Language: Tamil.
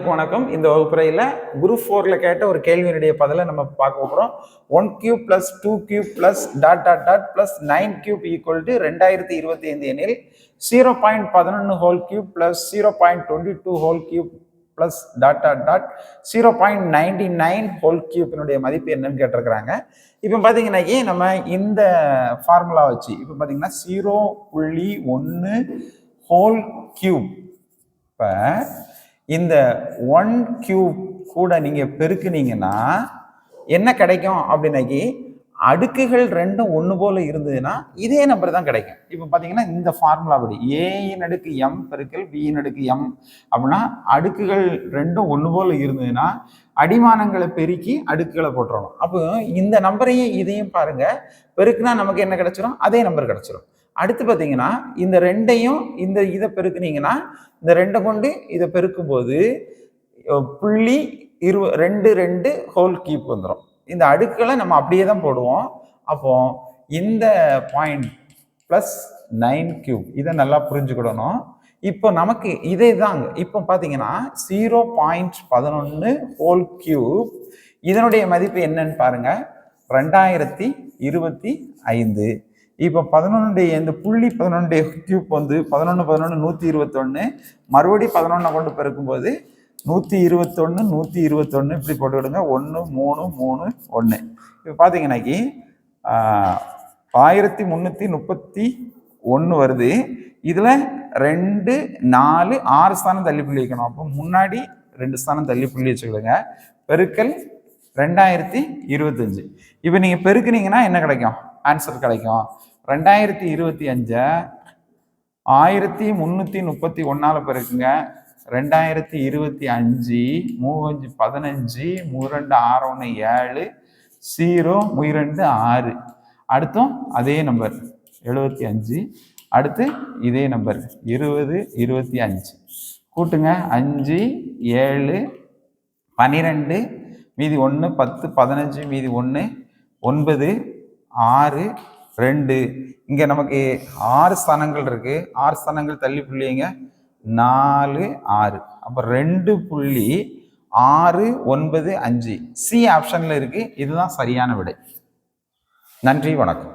அனைவருக்கும் வணக்கம். இந்த வகுப்புறையில் குரூப் 4ல கேட்ட ஒரு கேள்வியினுடைய பதிலை நம்ம பார்க்க போகிறோம். 1 cube plus 2 cube plus ... plus 9 cube equal to 2025 எனில் 0.11 whole cube plus 0.22 whole cube plus ... 0.99 whole cube மதிப்பு என்னன்னு கேட்டிருக்கிறாங்க. இப்போ பார்த்தீங்கன்னா நம்ம இந்த ஃபார்முலா வச்சு இப்போ பார்த்தீங்கன்னா 0.1 whole cube இப்போ இந்த 1 கியூப் கூட நீங்க பெருக்குனீங்கன்னா என்ன கிடைக்கும் அப்படின்னாக்கி அடுக்குகள் ரெண்டும் ஒன்று போல இருந்ததுன்னா இதே நம்பர் தான் கிடைக்கும். இப்போ பார்த்தீங்கன்னா இந்த ஃபார்முலா படி ஏயின் அடுக்கு எம் பெருக்கல் பியின் அடுக்கு எம் அப்படின்னா அடுக்குகள் ரெண்டும் ஒன்று போல இருந்ததுன்னா அடிமானங்களை பெருக்கி அடுக்குகளை போட்டுறணும். அப்போ இந்த நம்பரையும் இதையும் பாருங்க, பெருக்குனா நமக்கு என்ன கிடைச்சிரும்? அதே நம்பர் கிடைச்சிரும். அடுத்து பார்த்தீங்கன்னா இந்த ரெண்டையும் இதை பெருக்குனீங்கன்னா இந்த ரெண்டை கொண்டு இதை பெருக்கும் போது 0.22 ஹோல் கியூப் வந்துடும். இந்த அடுக்குகளை நம்ம அப்படியே தான் போடுவோம். அப்போ இந்த பாயிண்ட் +9 கியூப் இதை நல்லா புரிஞ்சுக்கிடணும். இப்போ நமக்கு இதே தாங்க. இப்போ பார்த்தீங்கன்னா 0.11 ஹோல் கியூப் இதனுடைய மதிப்பு என்னன்னு பாருங்க, 2025. இப்போ 11 இந்த புள்ளி 11 கியூப் வந்து 11 121, மறுபடி 11 கொண்டு பெருக்கும்போது 121 121 இப்படி போட்டுக்கிடுங்க. 1 3 3 1. இப்போ பார்த்தீங்கன்னாக்கி 1331 வருது. இதில் 2 4 6 ஸ்தானம் தள்ளி புள்ளி வைக்கணும். அப்போ முன்னாடி 2 ஸ்தானம் தள்ளி புள்ளி வச்சுக்கிடுங்க. பெருக்கல் 2025. இப்போ நீங்கள் பெருக்குனீங்கன்னா என்ன கிடைக்கும்? ஆன்சர் கிடைக்கும். 2025 1331 பெருக்குங்க. 2025 3 5 15 3 6 1 7 0 2 6. அடுத்தும் அதே நம்பர் 75. அடுத்து இதே நம்பர் 20 25 கூட்டுங்க. 5 7 12 மீதி 1 10 15 மீதி 1 9 6 2. இங்க நமக்கு 6 ஸ்தானங்கள் இருக்கு. 6 ஸ்தானங்கள் தள்ளி புள்ளிங்க 4 6. அப்ப 2.695 சி ஆப்ஷன்ல இருக்கு. இதுதான் சரியான விடை. நன்றி, வணக்கம்.